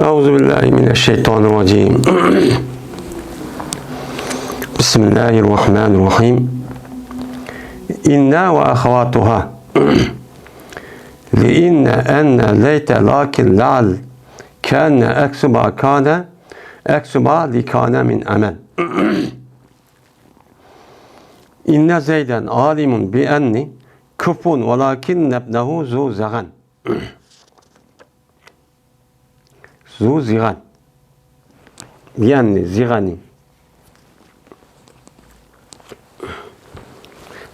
Euzubillahimineşşeytanirracim. Bismillahirrahmanirrahim. İnna ve ahvatuhâ. Li'inne enne leyte lakin la'al kâne eksuba kâne eksuba likâne min amel. İnne zeyden alimun bi enni küfun ve lakin nebnehu zu zegan. Zu zigan. Yani zigani.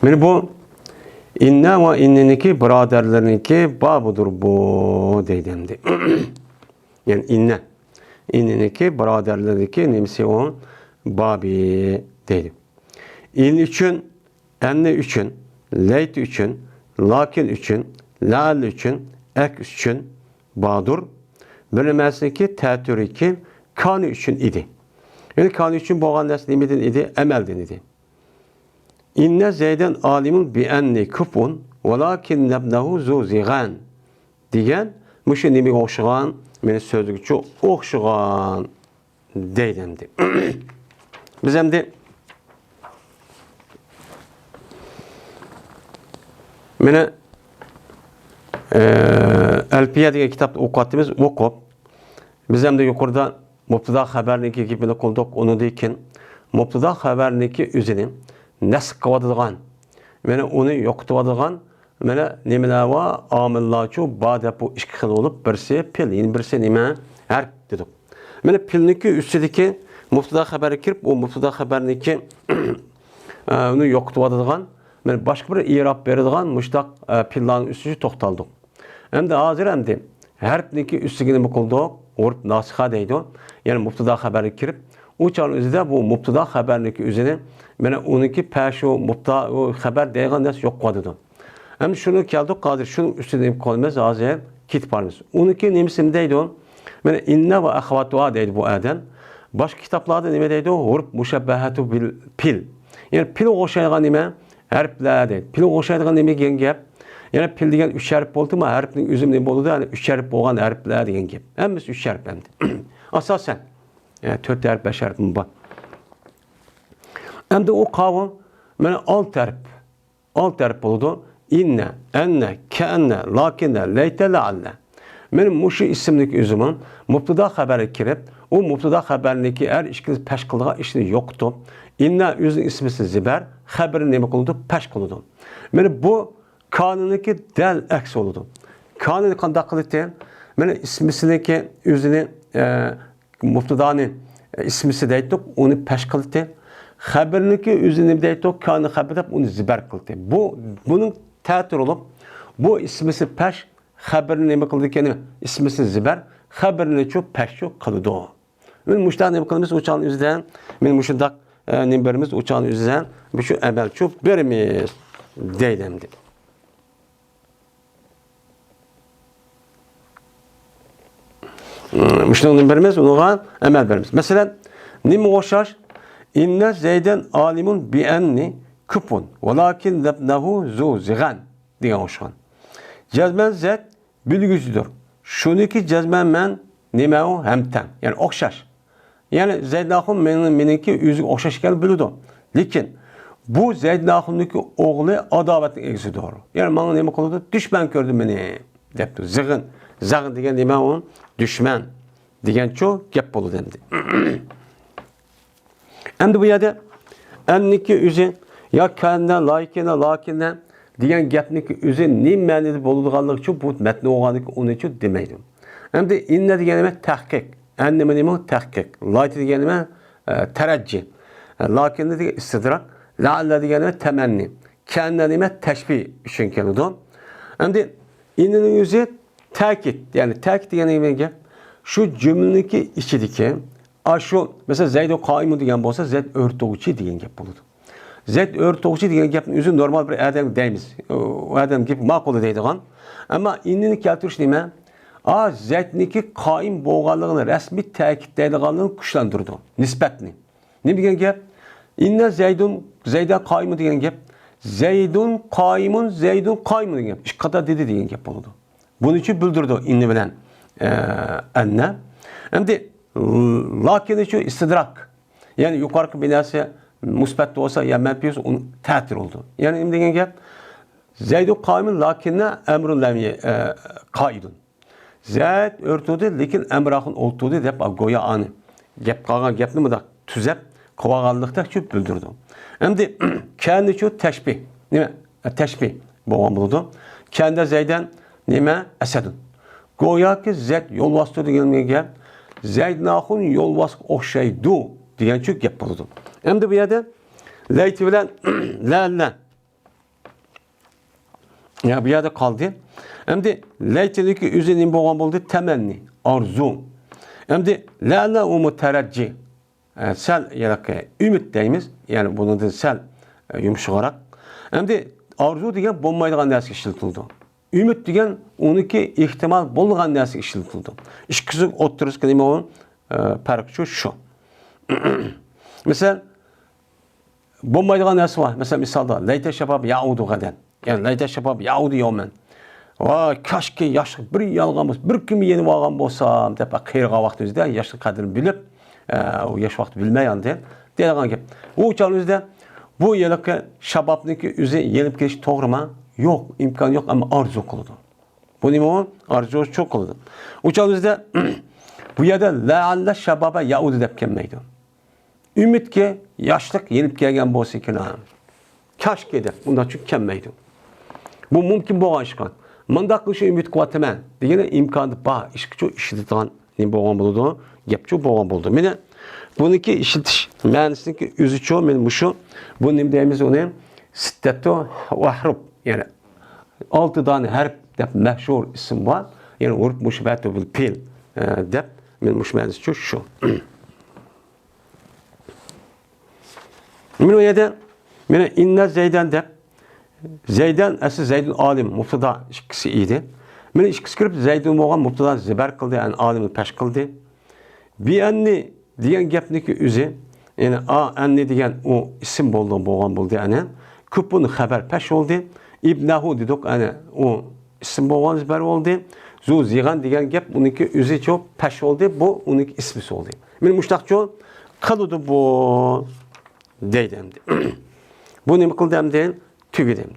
Yani bu inne ve inniniki biraderlerinki babudur bu deydimdi. Yani inne. İnniniki biraderlerinki nimsi on babi deydim. İn üçün, enne üçün, leyt üçün, lakin üçün, lal üçün, ek üçün badur. Bölünməsindeki təəttür iki kanı üçün idi. Yəni kanı üçün boğan nəsli imidin idi, əməldin idi. İnnə zeydən alimun bi ənni küfun və lakin nəbnəhu zu ziğən deyən müşü nimi oxşuğan, məni sözlükçü oxşuğan deydəmdi. Biz həm de mənə Elpiye diye kitap okuttığımız okup biz hem de yukarıda Mubtada xəbərniki gibi olduk onu deyken Mubtada xəbərniki üzünü nəsq qıvadıdığan yani onu yoxtuvadıdığan mənə nimələr var amillar ki badə bu iki xil olup birisi pil yani birisi nimə hər dedik. Mənə pilniki üstüdeki Mubtada xəbəri kirib o Mubtada xəbərniki onu yoxtuvadıdığan mən başqa bir irab verildiğan müştaq pillanın üstücü toxtaldıq. Hem de hazır hem de harfniki üstügini bukulduk, orp nasiha deydi. Yani mubtada xəbəri kirib, o çağın üzüde bu mubtada xəbərniki üzüne, mənə onunki pəşi o mubtada xəbər deyilən nəs yok qadıdı. Hem şunu geldik, qadir şunun üstüne kolmaz hazır kit parımız. Onunki nemisimdeydi o, mənə inne ve ahvatuha deydi bu ədən. Başka kitaplarda neme deydi o, orp müşəbbəhətu bil pil. Yani pil oxşayılan neme, harflər deydi. Pil oxşayılan neme gengəb. Yani pil degan üç harf oldu mu harfin üzümünü boludu yani üç harf olan harfler degan gap. Hemmisi üç harf hem de. Asasen yani 4 harf 5 harfim var. Hem de o kavram yani alt harf boludu. İnne, enne, keenne, lakinne, leyte, lealle. Benim muşu isimlik üzümün mubtada xəbəri kirib, o mubtada xəbərindeki her işkiniz peş kıldığı işini yoktu. İnne üzün ismisi ziber, xəbərin nemi kıldı, peş kıldı. Yani bu kanuniki del əks oldu. Kanuni qandaq qıldı? Mənə ismisindeki üzünü mubtadanın ismisi deydik, onu peş qıldı. Xəbəriniki üzünü deydik, kanuni xəbər onu ziber qıldı. Bunun təəttür olub, bu ismisi peş, xəbərini nemi qıldı ki, ismisi ziber, xəbərini çox peş çox qıldı. Mən müştaq nemi qılımız uçağın üzdən, mən müştaq nemberimiz uçağın üzdən, bu şu əməl çox verimiz deydimdi. Müştəqin vermez, ona əməl vermez. Məsələn, nimi oxşar? İnnə zeydən alimun bi enni küpun və lakin lebnehu zu ziğən deyən oxşar. Cəzmən zət bilgücüdür. Şuniki cəzmən mən nimə o həmtən. Yəni oxşar. Yəni Zeydnaxun meninki üzü oxşar gəl bilüdü. Lakin bu Zeydnaxundaki oğlu adavetin egzi doğru. Yəni bana nimə qıldı? Düşmən gördü məni. Deyibdi. Zığın. Zağın degan nima on? Düşman degan çok gap bo'ldi endi. Endi bu yerda anniki o'zi ya kanna laikina lakina degan gapniki o'zi nima ma'noda bo'ladiganligi uchun bu matn o'qiganlik uni uchun demaydi. Endi inna degan nima tahqiq, anna nima tahqiq, layti degan nima tarajji, lakina degan istidrak, la'alla degan nima tamanni, kanna nima tashbih uchun keladi. Endi innaning o'zi Təkid, yani təkid degen gap şu cümleniki içideki şu mesela Zeyd qaimun degan bolsa Zeyd örtügüçi degan gap boludu. Zeyd örtügüçi degan gapın özü normal bir adam deymiz. O adam gibi maqul deydigan. Ama indini keltiriş nima? Zeydniki qaim bolğanlığını resmi təkidləydiganlığını güçləndirdi. Nisbətni. Ne degan gap? İnne Zeydun qaimun degan gap. Zeydun qaimun degan gap. İki qata dedi degan gap boludu. Bunun için bildirdi inni bilen enne. Endi lakin şu istidrak. Yani yukarı bir narsa musbat olsa ya menfi olsa onun ta'tir oldu. Yani nima degan gap? Zaydu qaimun lakinna amrun lam qaidun. Zayd örtüdü lekin emrahın oltudu dep goya anı. Gap qalgan gapni mıda tüzep qılğanlıqda şu bildirdi. Endi kendi şu teşbih. Nima? Teşbih bo'lgan bo'ldi. Kendi Zaydan nima? Asadun. Goya ki Zayd yol bastı degan gap. Zayd nahun yol bas o'xshaydi degan şu gap bo'ldi. Endi bu yerda layti bilan la ya bu yerda qoldi. Endi laytidagi o'zining bo'lgan bo'ldi temenni, arzu. Endi la u mutarajji. Sal yaraqqa ümit deymiz. Yani bunu da sal yumshoqroq. Endi arzu degan bo'lmaydigan narsa ishlatildi. Ümit degan uniki ehtimol bo'lgan narsa ishlatildi. Ikkisi o'ttirishga nima bo'lgan? Farq shu. Misal bo'lmaydigan narsa var. Mesela misalda layta shabab yaudu gadan. Yani layta shabab yaudu yawman. Vay kaşki yaşlı bir yalğan olsa, bir kimi yeni olgan bolsam dep qiyirga vaqt özde yaşlı qadrini bilip, o yaş vaqt bilmeyen de degan gap. Bu uçağınızda bu yılki shababniki o'zi yenip kelish to'g'rimi? Yo'q, imkon yo'q, ama arzu qiladi. Bu nima? Arzu çok qiladi. Uçağınızda bu yerda la'alla shababa yaudu deb kelmaydi. Ümitki yaşlık yenip kelgan bo'lsa kerak. Kaşki deb bundan çok kelmaydi. Bu mumkin bo'lgan ish qan. Mındaq qilishga umid qilyapman degani imkoni bor. Ishqi ishlatadigan nima bo'lgan bo'ladi? Gapchi bo'lgan bo'ldi. Meni buniki ishlatish ma'nosiniki o'zicha men mushu bu nima deymiz uni sittatu va harf. Yani 6 tane harf deb mashhur ism bor. Yani urf mushbatu bil fil deb men mush ma'nosi shu. Men o yerda meni inna Zaydan deb Zaydan asli Zaydun alim, mubtada ikkisi idi. Meni ikkisi kirib Zaydun bo'lgan mubtada zibar qildi, yani alimni pesh qildi. Bi anni degan gapniki o'zi, yani anni degan o ism bo'lgan bo'ldi ana. Ko'puni xabar pesh oldi. İbnahu dedik ana o ism bo'lgan zibar oldi. Zu zigan degan gap uniki o'zi çok pesh oldi. Bu uniki ismi oldi. Men mushtaqcho qildi bu deydi. Bu nima qildi hamda tügüdüm.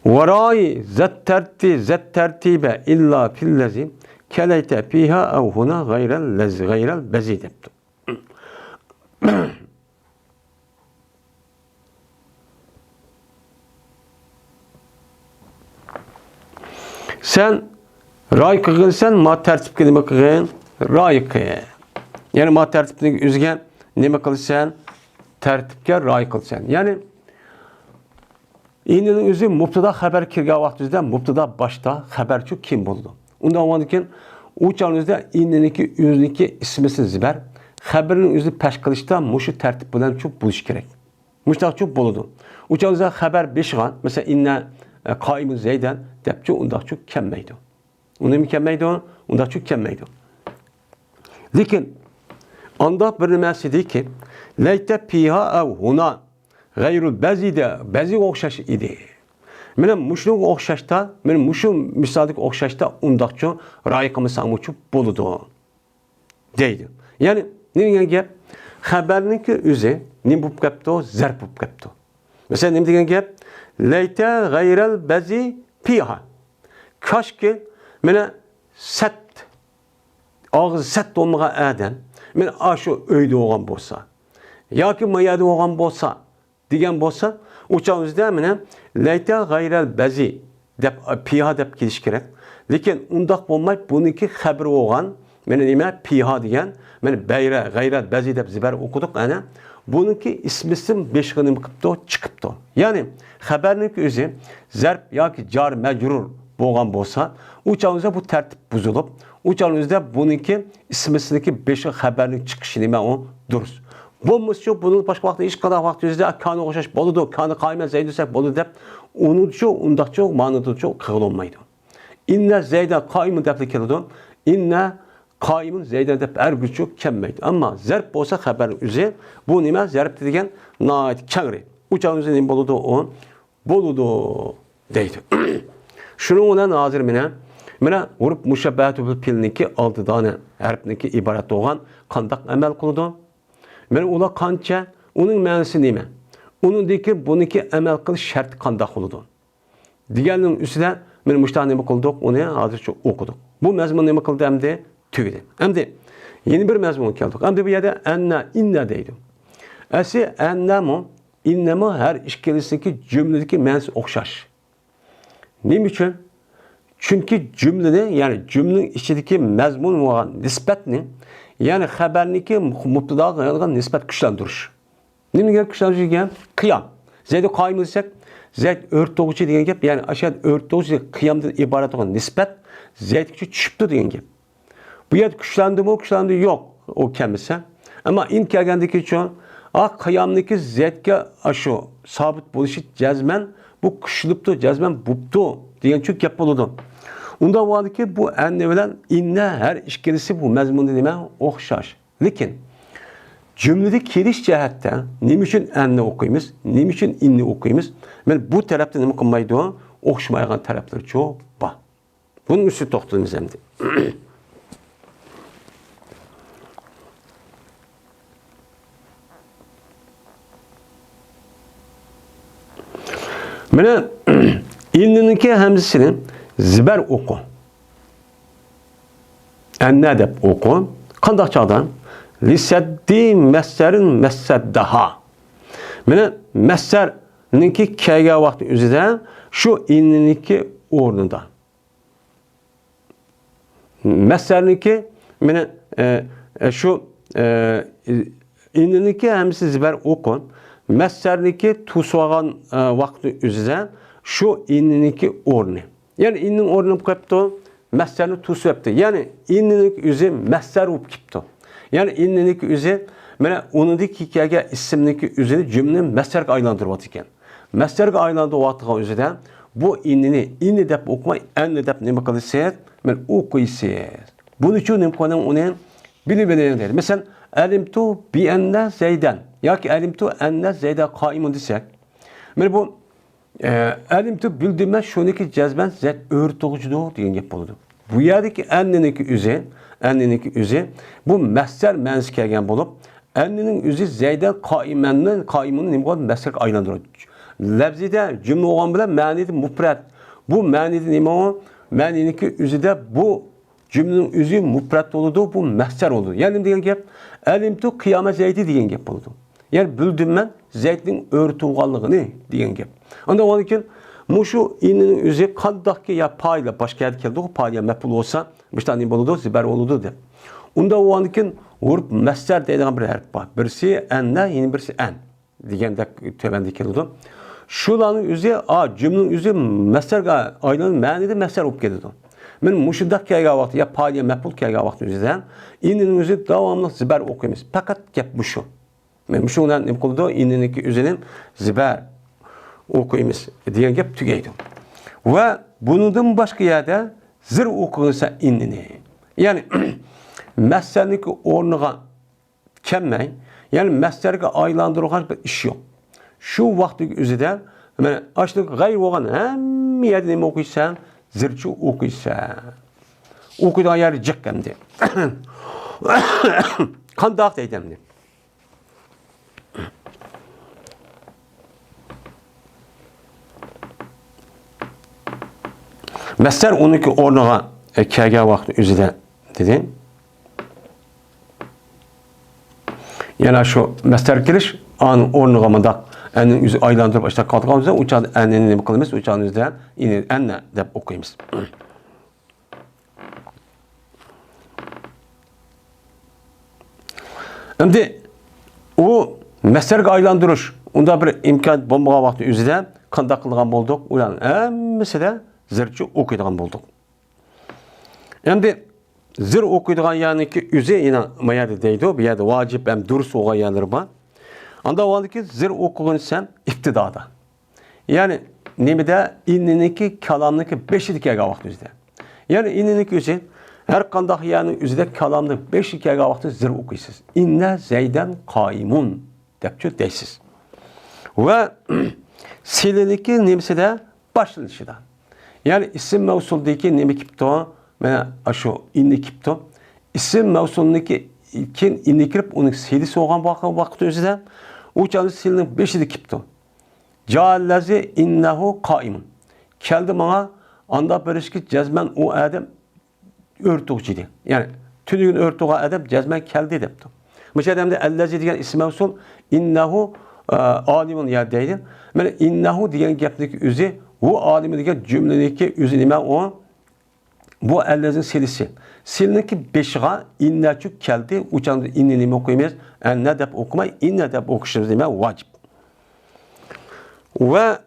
Varai zat tertibe illa fillezi keleyte fiha ev huna gayrel bezi deptu. Sen ray qilginsan, ma tertibga nima qilgin? Ray qil. Yani ma tertibning o'ziga nima qilsan? Tertipke ray qilsan. Yani İğnenin özü mubtada haber kirga vaqtida mubtada başta haberçi kim buldu? Ondan olanken uçağınızda İğneniki özüniki ismisi ziber. Haberin özü peş kılışta muşu tertip bilen çok buluş gerek. Muştaq çok buludu. Uçağınızda haber 5 gan. Mesela inne kaimun Zeyden depçi ondan çok kemmeydi. Onu mi kemmeydi? Ondan çok kemmeydi. Lakin anda bir nimesi değil ki leyte piha ev huna gayrul bezi o'xshash idi. Meni mushunga o'xshashda, meni mushu misolga o'xshashda undaqcha ra'y qilsam uchun bo'ladi deydi. Ya'ni nima gap? Xabarniki o'zi nima bo'lib qapti? Zarb bo'lib qapti. Masalan, nima degan gap? Layta gayral bazi piha. Koshki meni sat og'iz sat bo'lmagan adam meni shu uyda bo'lgan bo'lsa yoki mayada bo'lgan bo'lsa degan bo'lsa, uçağımızda meni layta gayral bazi deb piha deb kelish kerak. Lekin undaq bo'lmay, buniki xabar bo'lgan, meni nima piha degan, meni bayra gayral bazi deb zibar o'qidik ana. Buniki ismisim 5 qilib chiqibdi. Ya'ni xabarning o'zi zarb yoki jar majrur bo'lgan bo'lsa, uçağımızda bu tertip buzulup, uçağımızda buniki ismisiniki 5 xabarning chiqishi nima o durust. Bo'lmasa bunun boshqa vaqtda hech qanday vaqt o'zida kanı o'xshash bo'ladi, kanı qayman Zayd desak bo'ladi deb unutchu, undaqcha ma'nodacha qilolmaydi. Inna Zayda qaimun deb keladi. Inna qaimun Zayda deb argüchu kelmaydi. Ammo zarb bo'lsa xabar o'zi bu nima zarb degan nayt kangri. Uçağımızda nima bo'ladi o? Bo'ladi deydi. Shuning bilan hozir Mana urf mushabbatu bil filniki 6 dona harfniki iborat bo'lgan qandoq amal qiladi? Mana ular qancha, uning ma'nosi nima? Uningdagi buniki amal qilish shart qandoq bo'ladi? Deganning ustida men mushtani nima qildik? Uni hozircha o'qidik. Bu mazmun nima qildi endi? Tugadi. Endi yeni bir mazmun keldik. Endi bu yerda anna inna deydi. Asi annamu innamu her ikkilisindeki cümledeki ma'nosi o'xshash. Nima uchun? Çünkü cümleni yani cümlenin içindeki mazmun olan nispetni yani xabarniki mubtadaga qo'yilgan nisbat kuchlantirish. Nimaga kuchlantirish degan? Qiyam. Zayd qoyim desek, Zayd o'rtog'chi degan gap, ya'ni ashad o'rtog'chi qiyamdan iborat bo'lgan nisbat Zaydga tushibdi degan gap. Bu yer kuchlandi yo'q, o kelmasa. Ammo in kelgandiki uchun qiyamniki Zaydga shu sabit bo'lishi jazman bu kuchlibdi, jazman bupti degan chu gap bo'ladi. Unda vardiki bu anne bilan inna her ikkalisi bu mazmunda nima o'xshash. Lekin cümlede kelish jihatdan nima uchun anne o'qiymiz, nima uchun inni o'qiymiz? Men bu tarafda nima qilmaydi? O'xshamaydigan taraflar ko'p bor. Buning ustida to'xtalamiz endi. Mana inniniki hamzasini zibar o'qi. Anna deb o'qi. Qanday chog'dan? Lisaddi massarin massaddaha. Mana massarniki kelgan vaqt o'zida shu inniniki o'rnida. Massarniki mana shu inniniki hamzasi zibar o'qi. Massarniki tusvagan vaqt o'zida shu inniniki o'rni. Yani innin o'rnini qo'yibdi, massarni tusibdi. Yani inniniki o'zi massar bo'lib ketdi. Yani inniniki o'zi mana uningdagi kelgan ismniki o'zini jumlani massarga aylantiryapti ekan. Massarga aylantiryaptigan o'zida bu inni deb o'qimay, anni deb nima qilasiz? Men o'qiysiz. Buning uchun nima qilaman uni bilib deydi. Masalan, alimtu bi anna zaydan yoki alimtu anna zayda qoimun desak. Mana bu alimtu bildim ben şuniki cezben zet örtücüdür degan gap bo'ladi. Bu yerdeki anniniki o'zi bu masdar ma'nosi kelgan bo'lib, annining o'zi zaydan qoimunni nima bo'ladi? Masdarga aylantiradi. Lafzida jumla bo'lgan bilan ma'nida mufrad. Bu ma'nida nima? Ma'niniki o'zida bu jumlaning o'zi mufrad bo'ladi, bu masdar bo'ladi. Ya'ni degan gap alimtu qiyama zaydi degan gap bo'ladi. Yani bildim ben Zaydning o'rtug'anligini degan gap. Onda onun için muşu ininin özü qandaqki ya payla başqa yerga keldi, payla maf'ul olsa, müştani bo'ladi, zibar bo'ladi deb. Unda onun için urf masdar deydigan bir harf bor. Birisi anna, yeni birisi an deganda tövende keladi. Shularning o'zi jumlaning o'zi masdarga aylanib, ma'nida masdar bo'lib ketadi. Men mushundaq kelgan vaqt ya payla maf'ul kelgan vaqt o'zidan ininin o'zi davomli zibar o'qiymiz. Faqat gap bu shu. Men shundan nima qildi? Inniniki o'zining zibar o'qiymiz degan gap tugaydi. Va bundan boshqa yerda zir o'qilsa innini. Ya'ni masdarniki o'rniga kelmay, ya'ni masdarga aylantirgan bir ish yo'q. Shu vaqtdagi o'zida mana ashlik g'ayr bo'lgan hamma yerda nima o'qiysan, zirchi o'qiysan. O'qiydigan yeri jiqqamdi. Qandoq deydim? Masdar uniki o'rniga kelgan vaqt o'zida dedi. Yana shu masdar kelish an o'rniga mundaq anning o'zi aylantirib ishda qolgan o'zida o'chadi anni nima qilamiz? O'chanimizdan anna deb o'qiymiz. Endi u masdarga aylantirish unda bir imkon bo'lmagan vaqt o'zida qanday qilgan bo'ldik? Ularning hammasida zirchi o'qiydigan bo'ldik. Endi zir o'qiydigan ya'niki o'zi yana mayada deydi, bu yerda vojib ham durus bo'lgan yerlar bor. Anda vaqtiki zir o'qigansan ibtidoda. Ya'ni nimada inniniki kalomniki 5 kelgan vaqt o'zida. Ya'ni inniniki o'zi har qanday ya'ni o'zida kalomni 5 kelgan vaqtda zir o'qiysiz. Inna zaydan qoimun deb deysiz. Va siliniki nimasida boshlanishida. Yani isim mevsuldaki nemi kipto, mana aşu inni kipto. İsim mevsulundaki ken inni kirip onun silisi olan vaqt özüde o çağın silinin 5'i kipto. Ca'allazi innehu qaimun. Keldi bana anda berişki cezmen o adam örtücüydü. Yani tünüğün örtüğü adam cezmen keldi depti. Mesela allazi degan isim mevsul innehu alimun yerdeydi. Mana innehu degan gapniki o'zi bu alimun degan cümleniki o'zi nima o? Bu allazin silisi. Siliniki 5'ga innachuk keldi. Uçanda inni nima o'qiymiz? Ne deb o'qimay inne deb o'qishimiz nima vacib. Ve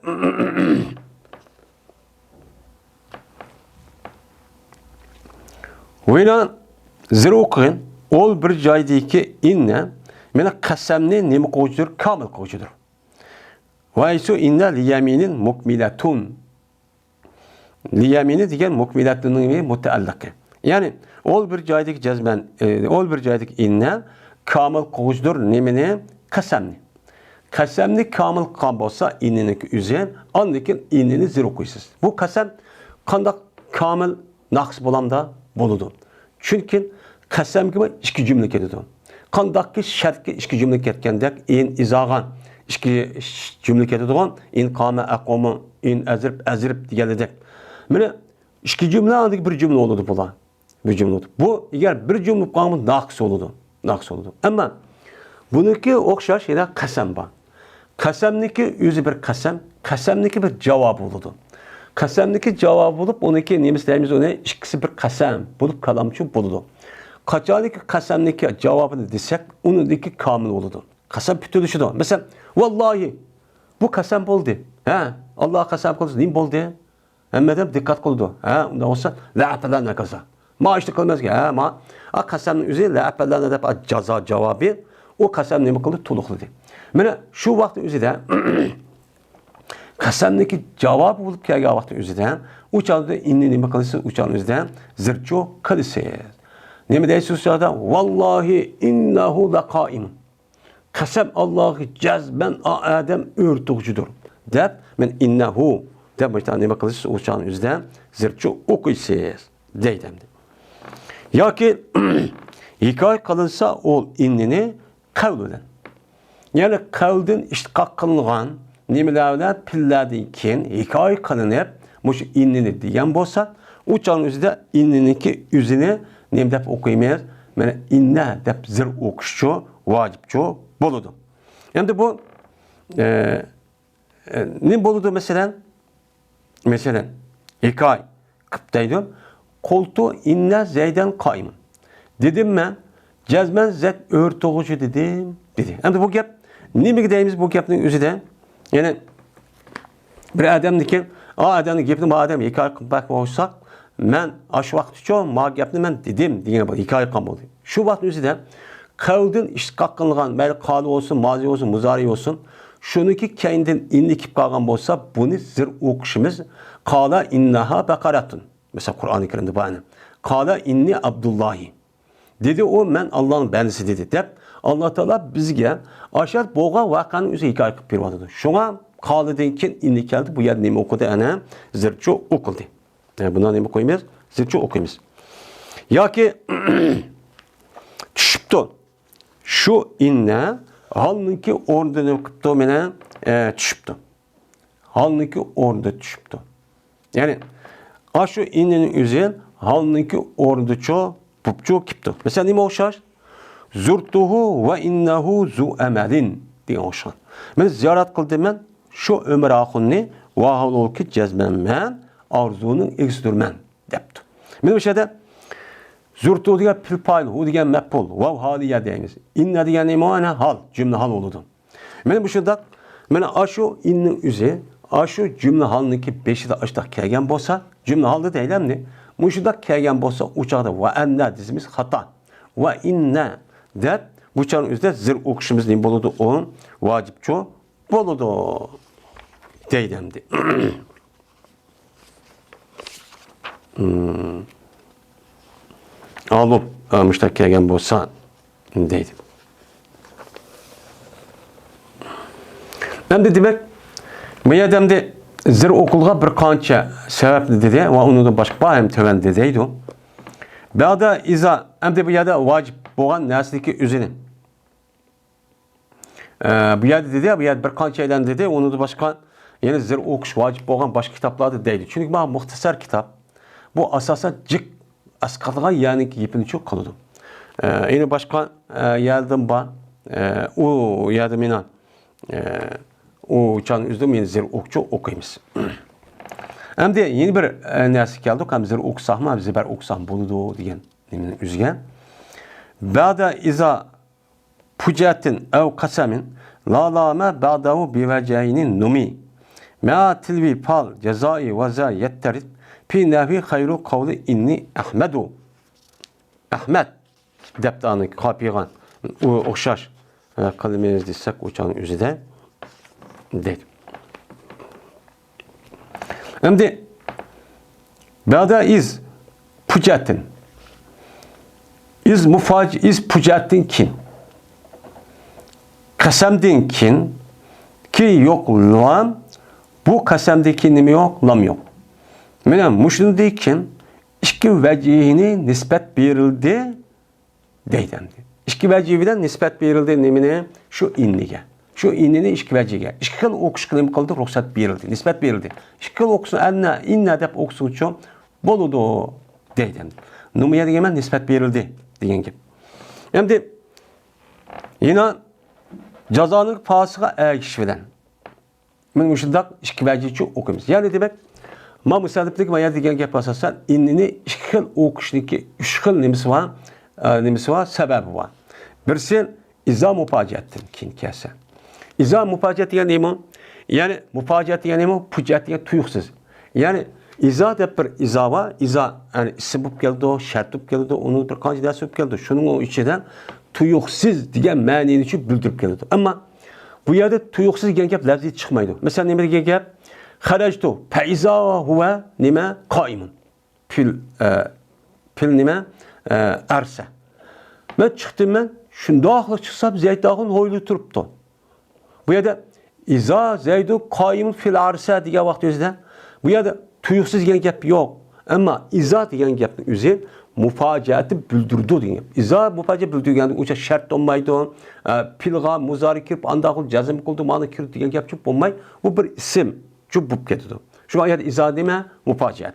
Veyna zirokın ol bir joydagi inne meni qasamni nima qiluvchidir? Komil qiluvchidir. Va isu inna liyaminin mukmilatun. Liyamini degan mukmilatun mutaalliqi. Ya'ni ol bir joydagi jazman, ol bir joydagi inne komil qiluvchidir nimani? Qasamni. Qasamni komil qilgan bo'lsa inniniki o'zi, andikin innini zero qo'ysiz. Bu qasam qanday komil naqs bo'lamda bo'ladi. Chunki qasamga ikki jumla keladi. Qandaqki shartga ikki jumla ketgandek in izogan ikki jumla ketadigan in qama aqomu in azrib deganidek. Mana ikki jumla andik bir jumla bo'ladi bular. Bir jumla bo'ladi. Bu agar bir jumla qolmasa naqs bo'ladi. Naqs bo'ladi. Ammo buniki o'xshash yana qasam bor. Qasamniki o'zi bir qasam, qasamniki bir javob bo'ladi. Qasamniki javob bo'lib, uniki nemiz deymiz, uni ikkisi bir qasam bo'lib qalamchi bo'ladi. Qachoniki qasamniki javobini desak, uniki komil bo'ladi. Qasam putulishidir. Masalan, vallahi bu qasam bo'ldi. Ha, Alloh qasam qildi, nim bo'ldi? Hammada diqqat qildi. Ha, unda bo'lsa la atalana qaza. Ma ishni qilmasga, ha, ma qasamning o'zi la atalana deb jazo javobi, o qasam nima qildi? To'liqladi. Mana shu vaqt o'zida qasamniki javob bo'lib kelgan vaqt o'zida u chog'da inni nima qilasiz? U chog'da o'zida zircho qilasiz. Nima deysiz u chog'da? Vallohi innahu laqaim. Qasam Allohi jazban adam o'rtug'chidir. Deb men innahu deb bo'lsa nima qilasiz? U chog'da o'zida zircho o'qiysiz deydi. Yoki hikoya qilinsa ol innini qavlidan. Yani qavldan ishtiqoq qilingan nimalardan pillardan keyin hikoya qilinib, mush innini degan bo'lsa, u chog'ning o'zida inniniki o'zini nima deb o'qiymiz? Mana inna deb zir o'qishchi vojibchi bo'ladi. Endi bu nima bo'ladi masalan? Masalan, hikoya qilib deydi. Qoltu inna zaydan qoim. Dedim men, jazman zat o'rtog'uchi dedim, dedi. Endi bu gap nimaga deymiz bu gapning o'zida? Yani bir adamniki, adamning gapini bu adam hikoya qilib bo'lsak, men ash vaqt uchun ma gapni men dedim degan bu hikoya qilgan bo'ldi. Shu vaqt o'zida qavldan ishtiqoq qilingan, mayli qoli olsun, mazi olsun, muzari olsun, shuniki keyindan inni kelib qolgan bo'lsa, buni zir o'qishimiz qala innaha baqaratun. Mesela Kur'an-ı Kerim'de bu yani. Kala inni Abdullahi. Dedi o men Allah'ın bendisi dedi. Dep Allah Teala bizge aşağı boğa vakanın üzeri hikaye kıp bir vadıdır. Şuna kalıdan kin inni geldi. Bu yer nemi okudu ana zirço okuldu. Yani buna nemi koymayız? Zirço okuymayız. Ya ki düşüptü. Şu inne halınki orada ne kıptı mene düşüptü. Halınki orada düşüptü. Yani aşu inninin üzerine halınki orduço pupço kipti. Mesela nime oşar? Zurtuhu ve innehu zu emelin diye oşar. Ben ziyaret kıldım ben şu ömür ahunni ve havlulki cezmen men arzunun ekstürmen depti. Benim şeyde zurtuhu diye pilpaylı, hu diye meppul, vav haliye deyiniz. İnne diye nimane hal, cümle hal oludu. Benim bu şeyde ben aşu innin üzerine aşu cümle halınki beşi de açtık kelgen bolsa, cümle halde değilim ne? Muşuda kelgen bolsa uçakta ve enne dizimiz hata. Ve inne de uçağın üzerinde zir okuşumuz ne boludu onun vacipço boludu. Değilimdi. Alıp muşta kelgen bolsa deydim. Hem de demek bu adamda zir okulga bir qancha sebepli dedi ve onu da başka hem töven dediydi. Ba'da iza hem bu yerda vacip bo'lgan narsadaki özünü. Bu yerda dedi ya, bu yerda bir qancha aylan dedi, onu da başka yani zir okuş vacip bo'lgan başka kitaplarda deydi. Çünkü bu muhtasar kitap. Bu asasen cik asqatlığa yani ki yepini çok kalıdı. Yine başka yerden ba o yerda mena o uçan üzdüm yine zir okçu okuymiz. Hem de yeni bir nersi geldik. Hem zir okusaq mı, zir okusaq buludu diyen üzgen. Ba'da iza pucatin ev kasamin la lame ba'dahu bivecayinin numi ma tilvi pal cezai vaza yetterit pi nevi hayru kavli inni Ahmedu. Ahmet deptanı kapigan o okşaş kalimeniz desek uçan üzüde değil. Hem de ba'da iz pucatin iz pucatin kin kasemdin kin ki yok lam bu kasemdeki nimi yok lam yok. Menen muşundayken iki vecihini nispet verildi deydendi. İki vecihiden nispet verildi nimine şu inniga. Şu innini iki vecihiga. İki xil okuş kılım kıldı ruhsat verildi, nispet verildi. İki xil okusun anna inna dep okusun için boludu deydendi. Numiye degemen nispet verildi deyen gibi. Hem de yine cazanın fasıqa əgişvidən. Mən müşündak iki vecihi okuyumuz. Yani demek ma müsaadiplik ma yer degen gep basasan innini iki xil okuşniki üç xil nimisi var, sebebi var. Birisi iza mufaciattin kin kese. İza mufaciat diyen neymi? Yani mufaciat diyen neymi? Pucat diyen tuyuksuz. Yani iza dep bir iza var. İza yani isim bup geldi o, şart bup geldi o, onun bir kanci dersi bup geldi. Şunun o içinden tuyuksuz diyen manini için bildirip geldi. Ama bu yerde tuyuksuz diyen gep lafzi çıkmaydı. Mesela ne diyen gep? Harajtu feiza huve nime kaimun. Pil nime arsa. Ben çıktım ben şundaqlı çıksam Zeydağın hoylu turuptu. Bu yerde iza Zeydu kaimun fil arsa diye vakti özde. Bu yerde tuyuksuz diyen gep yok. Ama iza diyen gepin üzeri mufaciatı bildirdi diyen gep. İza mufaciat bildirdi yani uça şart olmaydı. Pilga muzari kirip andaqıl cazim kıldı manı kirip diyen gep çok olmay. Bu bir isim. Çok bup getirdi. Şu ayet iza deme mufaciat.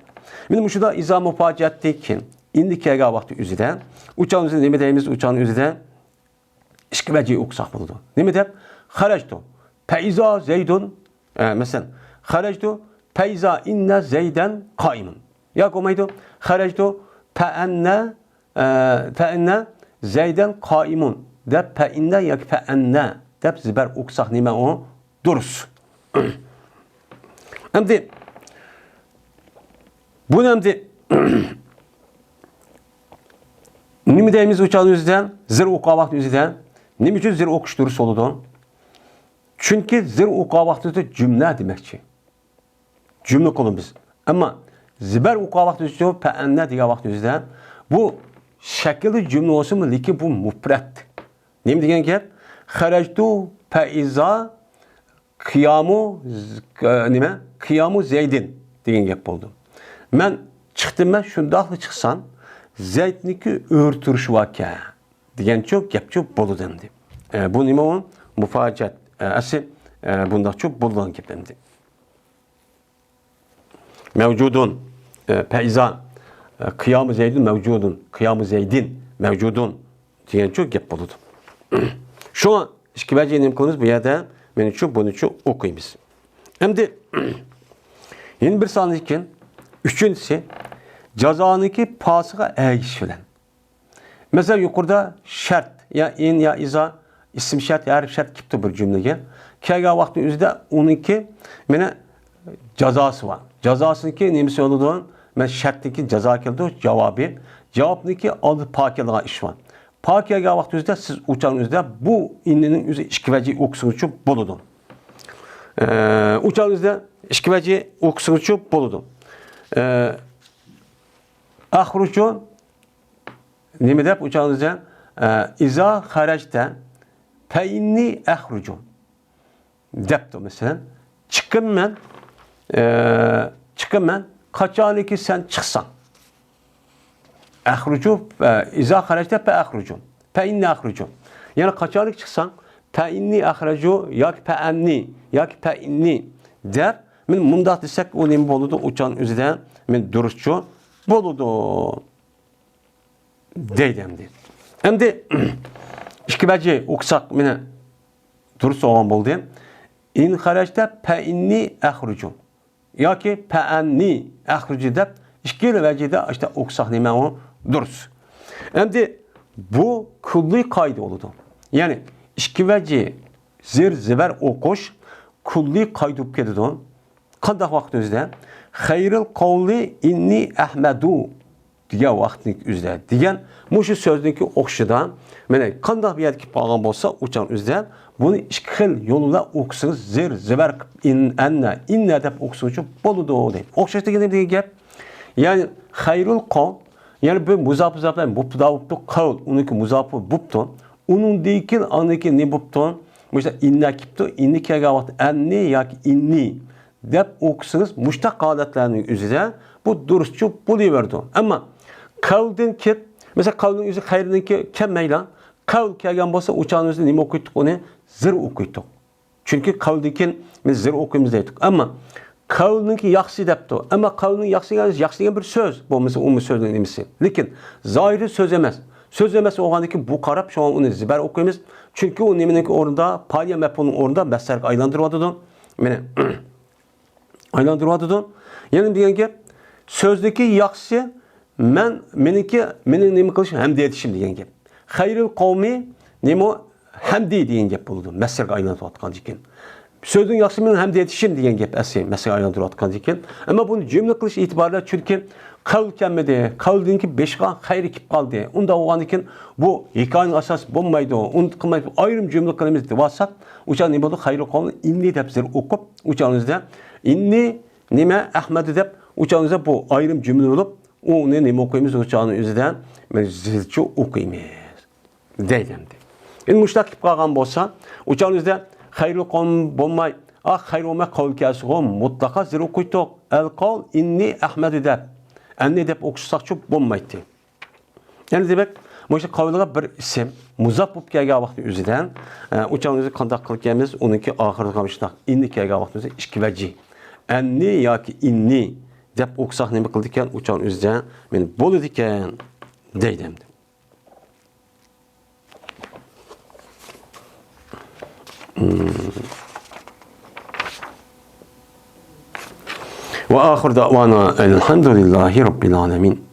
Benim şu da iza mufaciat deyken indiki aga vakti üzüden uçağın üzerinde ne deyimiz uçağın üzerinde işkiveci okusaq buldu. Ne deyip? Harajtu feiza zeydun mesela harajtu feiza inne zeyden kaimun. Ya komaydı? Harajtu feenne zeyden kaimun. Dep feenne ya feenne. Dep ziber okusaq nime o durus. Hem de bu hem de nimi deyimiz uçağın üzerinden zir okuğa vakti üzerinden nimi için zir okuş durus oldu. Çünkü zir okuğa vakti de cümle demekçi. Cümle konu biz. Ama ziber okuğa vakti üzerinden pe'enne diye vakti üzerinden bu şekilde cümle olsun mu? Lakin bu mufret. Nimi diyen ki harajtu feiza Kıyamu Zeydin degan gap bo'ldi. Men chiqdim ben shundaqli chiqsam Zeydniki o'rtirish vaka degan çok gap çok bo'ldi dendi. Bu nima u mufaciat asli bundaq çok bo'lgan gap dendi. Mevcudun peyza Kıyamu Zeydin mevcudun Kıyamu Zeydin mevcudun degan çok gap bo'ldi. Şu an işkiveci konumuz bu yerde men için bunu için okuyayız. Hem de yeni bir sanırken üçüncüsü cazanınki pasıqa əgiş filan. Mesela yukarıda şart ya in ya iza isim şart ya harf şart kipti bir cümlege. Kega vakti üzde onunki mene cazası var. Cazasınki nemisi olduğundan men şarttaki caza keldi cevabı. Cevabınki adı pakelağa iş var. Pakega vakti üzde siz uçağın üzde bu inninin üzde işkiveci okusun için boludu. Uçağın üzde işkiveci okusun için boludu. Ahrucu nemi deyip uçağın üzde iza harajte fe inni ahrucu depto mesela çıkım men çıkımen kaçaniki sen çıksan. Ahrucu izâ haracte fe ahrucu. Fe inni ahrucu. Yani kaçaniki çıksan fe inni ahrucu yak fe enni yak fe inni der. Min mundat desek o neyim boludu uçan üzerinde min duruşçu boludu. Deydem deyim. Hem de işkibeci okusak mine duruş olan boldu. İn haracte fe inni ahrucu. Ya ki fe enni ahrucu dep işkili vecide işte okusak neyim o duruş. Hem de bu kulli kaydı oldu. Yani işkibeci zir ziber okuş kulli kaydıp kedidi. Kandak vaktinizde hayril kavli inni ahmedu diye vaktin üzde diyen muşu sözdeki okşudan mene kandak bir yerdeki bağlan bolsa uçan üzde bunu işkil yoluyla okusunuz zir ziber inne dep okusunuz boludu deyip. Okşaşta gene bir gep yani hayril kav yani bu muzafı buptu kavl onunki muzafı buptu onun deyken anaki ne buptu mesela inne kiptu inni kega vakti enni yak inni dep okusunuz muştak adetlerinin üzerine bu duruşçu buluverdi. Ama kavlden kep mesela kavlden üzeri hayrından ki kemmeyla kavl kelgen bolsa uçağın üzerinde nime okuyorduk onu zır okuyorduk. Çünkü kavldeki biz zır okuyumuz deydik. Ama kavlınki yaxşı depti. Ama kavlının yaxşı bir söz. Bu mesela o sözün nimisi. Lakin zahiri söz emez. Söz emez oğandaki bu karab şu an onu ziber okuyumuz. Çünkü o nimeninki orada palya meponun orada meslerek aylandırmadıdı. Mene aylandırmadıdı. Yani diyen ki sözdeki yaxşı menin nemi kılış hem de yetişim diyen ki. Hayril kavmi nemo hem de diyen ki buldu. Meslerek aylandırmadıkan diken. Sözün yaxşı hem de yetişim diyen gep əsi mesela aylandırmadıkan diken. Ama bunu cümle kılış itibariyle çünkü kavl kemmedi. Kavl deyin ki beşiğe hayri kip kaldı. Onda oğan diken bu hikayenin asas bulmaydı. Onu kılmaydı. Ayrım cümle kılımız divasat. Uçan ne buldu? Hayril kavmi inni depsir okup uçağınızda inni nime Ahmet'i dep uçağınızda bu ayrım cümle olup o neme okuyumuz uçağının üzerinden zilçi okuyumuz. Deylemdi. Yani muştak kip kalgan bolsa uçağınızda hayril kavmi bulmay hayır olmak kavl kâsi o mutlaka zil okuytuk. El kavl inni Ahmet'i dep enni dep okusak çok bulmaydı. Yani demek bu işte kavluğa bir isim muzaf bulup kelgen vakti üzerinden uçağınızı kandak kılıp gelmemiz onunki ahırda kalmışlar. İnni kelgen vakti üzerinden işkiveci. Enni ya ki inni dep okusak nemi kıldıkken uçağın üzerinden beni bolu diken deydemdi. Ve ahir davana elhamdülillahi rabbil alemin.